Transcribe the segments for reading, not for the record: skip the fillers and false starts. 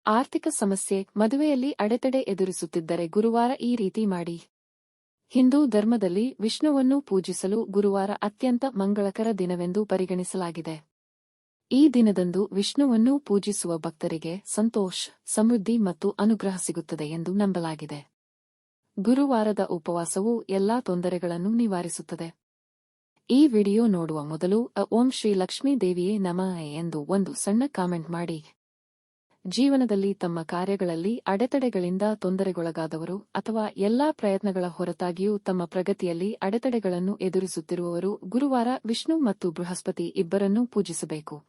ಆರ್ಥಿಕ ಸಮಸ್ಯೆ, ಮದುವೆಯಲ್ಲಿ ಅಡೆತಡೆ ಎದುರಿಸುತ್ತಿದ್ದರೆ ಗುರುವಾರ ಈ ರೀತಿ ಮಾಡಿ. ಹಿಂದೂ ಧರ್ಮದಲ್ಲಿ ವಿಷ್ಣುವನ್ನು ಪೂಜಿಸಲು ಗುರುವಾರ ಅತ್ಯಂತ ಮಂಗಳಕರ ದಿನವೆಂದು ಪರಿಗಣಿಸಲಾಗಿದೆ. ಈ ದಿನದಂದು ವಿಷ್ಣುವನ್ನು ಪೂಜಿಸುವ ಭಕ್ತರಿಗೆ ಸಂತೋಷ, ಸಮೃದ್ಧಿ ಮತ್ತು ಅನುಗ್ರಹ ಸಿಗುತ್ತದೆ ಎಂದು ನಂಬಲಾಗಿದೆ. ಗುರುವಾರದ ಉಪವಾಸವು ಎಲ್ಲಾ ತೊಂದರೆಗಳನ್ನು ನಿವಾರಿಸುತ್ತದೆ. ಈ ವಿಡಿಯೋ ನೋಡುವ ಮೊದಲು ಓಂ ಶ್ರೀ ಲಕ್ಷ್ಮೀ ದೇವಿಯೇ ನಮಃ ಎಂದು ಒಂದು ಸಣ್ಣ ಕಾಮೆಂಟ್ ಮಾಡಿ. ಜೀವನದಲ್ಲಿ ತಮ್ಮ ಕಾರ್ಯಗಳಲ್ಲಿ ಅಡೆತಡೆಗಳಿಂದ ತೊಂದರೆಗೊಳಗಾದವರು ಅಥವಾ ಎಲ್ಲಾ ಪ್ರಯತ್ನಗಳ ಹೊರತಾಗಿಯೂ ತಮ್ಮ ಪ್ರಗತಿಯಲ್ಲಿ ಅಡೆತಡೆಗಳನ್ನು ಎದುರಿಸುತ್ತಿರುವವರು ಗುರುವಾರ ವಿಷ್ಣು ಮತ್ತು ಬೃಹಸ್ಪತಿ ಇಬ್ಬರನ್ನೂ ಪೂಜಿಸಬೇಕು.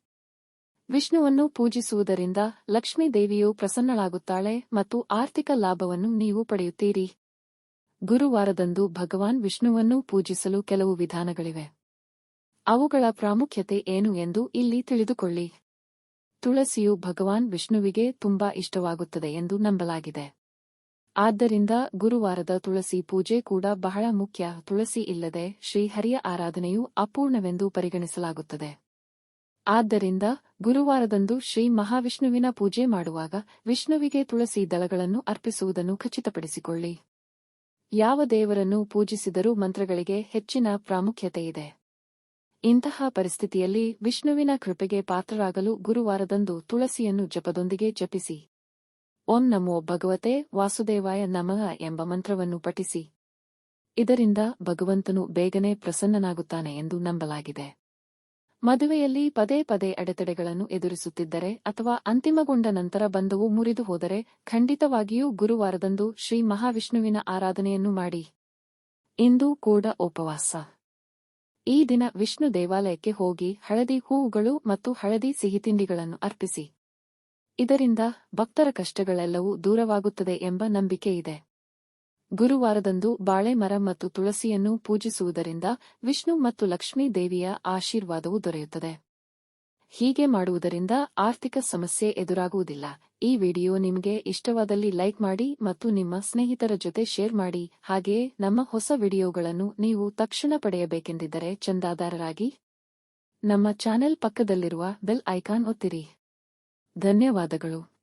ವಿಷ್ಣುವನ್ನು ಪೂಜಿಸುವುದರಿಂದ ಲಕ್ಷ್ಮೀ ದೇವಿಯು ಪ್ರಸನ್ನಳಾಗುತ್ತಾಳೆ ಮತ್ತು ಆರ್ಥಿಕ ಲಾಭವನ್ನು ನೀವು ಪಡೆಯುತ್ತೀರಿ. ಗುರುವಾರದಂದು ಭಗವಾನ್ ವಿಷ್ಣುವನ್ನು ಪೂಜಿಸಲು ಕೆಲವು ವಿಧಾನಗಳಿವೆ. ಅವುಗಳ ಪ್ರಾಮುಖ್ಯತೆ ಏನು ಎಂದು ಇಲ್ಲಿ ತಿಳಿದುಕೊಳ್ಳಿ. ತುಳಸಿಯು ಭಗವಾನ್ ವಿಷ್ಣುವಿಗೆ ತುಂಬಾ ಇಷ್ಟವಾಗುತ್ತದೆ ಎಂದು ನಂಬಲಾಗಿದೆ. ಆದ್ದರಿಂದ ಗುರುವಾರದ ತುಳಸಿ ಪೂಜೆ ಕೂಡ ಬಹಳ ಮುಖ್ಯ. ತುಳಸಿ ಇಲ್ಲದೆ ಶ್ರೀಹರಿಯ ಆರಾಧನೆಯು ಅಪೂರ್ಣವೆಂದು ಪರಿಗಣಿಸಲಾಗುತ್ತದೆ. ಆದ್ದರಿಂದ ಗುರುವಾರದಂದು ಶ್ರೀ ಮಹಾವಿಷ್ಣುವಿನ ಪೂಜೆ ಮಾಡುವಾಗ ವಿಷ್ಣುವಿಗೆ ತುಳಸಿ ದಳಗಳನ್ನು ಅರ್ಪಿಸುವುದನ್ನು ಖಚಿತಪಡಿಸಿಕೊಳ್ಳಿ. ಯಾವ ದೇವರನ್ನು ಪೂಜಿಸಿದರೂ ಮಂತ್ರಗಳಿಗೆ ಹೆಚ್ಚಿನ ಪ್ರಾಮುಖ್ಯತೆಯಿದೆ. ಇಂತಹ ಪರಿಸ್ಥಿತಿಯಲ್ಲಿ ವಿಷ್ಣುವಿನ ಕೃಪೆಗೆ ಪಾತ್ರರಾಗಲು ಗುರುವಾರದಂದು ತುಳಸಿಯನ್ನು ಜಪದೊಂದಿಗೆ ಜಪಿಸಿ. ಓಂ ನಮೋ ಭಗವತೆ ವಾಸುದೇವಾಯ ನಮಃ ಎಂಬ ಮಂತ್ರವನ್ನು ಪಠಿಸಿ. ಇದರಿಂದ ಭಗವಂತನು ಬೇಗನೆ ಪ್ರಸನ್ನನಾಗುತ್ತಾನೆ ಎಂದು ನಂಬಲಾಗಿದೆ. ಮದುವೆಯಲ್ಲಿ ಪದೇ ಪದೇ ಅಡೆತಡೆಗಳನ್ನು ಎದುರಿಸುತ್ತಿದ್ದರೆ ಅಥವಾ ಅಂತಿಮಗೊಂಡ ನಂತರ ಬಂಧವು ಮುರಿದು ಹೋದರೆ ಖಂಡಿತವಾಗಿಯೂ ಗುರುವಾರದಂದು ಶ್ರೀ ಮಹಾವಿಷ್ಣುವಿನ ಆರಾಧನೆಯನ್ನು ಮಾಡಿ. ಇಂದು ಕೂಡ ಉಪವಾಸ. ಈ ದಿನ ವಿಷ್ಣು ದೇವಾಲಯಕ್ಕೆ ಹೋಗಿ ಹಳದಿ ಹೂವುಗಳು ಮತ್ತು ಹಳದಿ ಸಿಹಿತಿಂಡಿಗಳನ್ನು ಅರ್ಪಿಸಿ. ಇದರಿಂದ ಭಕ್ತರ ಕಷ್ಟಗಳೆಲ್ಲವೂ ದೂರವಾಗುತ್ತದೆ ಎಂಬ ನಂಬಿಕೆಯಿದೆ. ಗುರುವಾರದಂದು ಬಾಳೆ ಮರ ಮತ್ತು ತುಳಸಿಯನ್ನು ಪೂಜಿಸುವುದರಿಂದ ವಿಷ್ಣು ಮತ್ತು ಲಕ್ಷ್ಮೀ ದೇವಿಯ ಆಶೀರ್ವಾದವು ದೊರೆಯುತ್ತದೆ. ಹೀಗೆ ಮಾಡುವುದರಿಂದ ಆರ್ಥಿಕ ಸಮಸ್ಯೆ ಎದುರಾಗುವುದಿಲ್ಲ. ಈ ವಿಡಿಯೋ ನಿಮಗೆ ಇಷ್ಟವಾದಲ್ಲಿ ಲೈಕ್ ಮಾಡಿ ಮತ್ತು ನಿಮ್ಮ ಸ್ನೇಹಿತರ ಜೊತೆ ಶೇರ್ ಮಾಡಿ. ಹಾಗೆಯೇ ನಮ್ಮ ಹೊಸ ವಿಡಿಯೋಗಳನ್ನು ನೀವು ತಕ್ಷಣ ಪಡೆಯಬೇಕೆಂದಿದ್ದರೆ ಚಂದಾದಾರರಾಗಿ ನಮ್ಮ ಚಾನೆಲ್ ಪಕ್ಕದಲ್ಲಿರುವ ಬೆಲ್ ಐಕಾನ್ ಒತ್ತಿರಿ. ಧನ್ಯವಾದಗಳು.